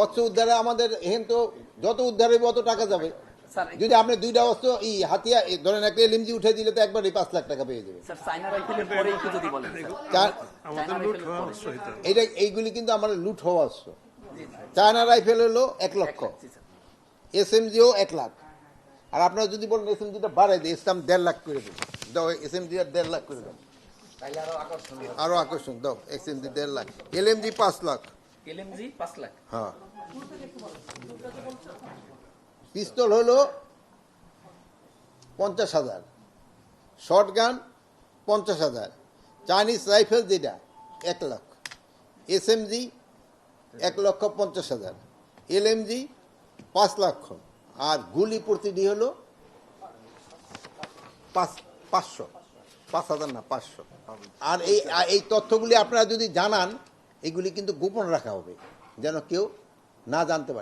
অস্ত্র উদ্ধারে আমাদের এখান তো যত উদ্ধার হবে অত টাকা যাবে। স্যার যদি আপনি দুইটা অস্ত্র হাতিয়া ধরেন একটা এলএমজি উঠে দিলে তো একবারই 5 লাখ টাকা পেয়ে যাবে। স্যার চায়না রাইফেলের পরে একটু যদি বলেন চার চায়না রাইফেলের পরে এইগুলি কিন্তু আমার লুট হওয়া অস্ত্র। চায়না রাইফেল হলো 1 লক্ষ, জি স্যার এসএমজিও 1 লাখ। আর আপনারা যদি বলেন এসএমজিটা বাড়াই দিই, ইসলাম 1.5 লাখ করে দেবো, দাও এসএমজি আর 1.5 লাখ করে দাও, আরো আকর্ষণ দাও। SMG 1.5 lakh, LMG 5 lakh, LMG 5 lakh. হ্যাঁ। পিস্তল হলো 50,000, শর্ট গান 50,000, চাইনিজ রাইফেল যেটা 1 লাখ, এসএমজি 1,50,000, এলএমজি 5 লক্ষ, আর গুলি প্রতিটি হলো 500, 5,000 না 500। আর এই তথ্যগুলি আপনারা যদি জানান, এগুলি কিন্তু গোপন রাখা হবে যেন কেউ না জানতে পারে।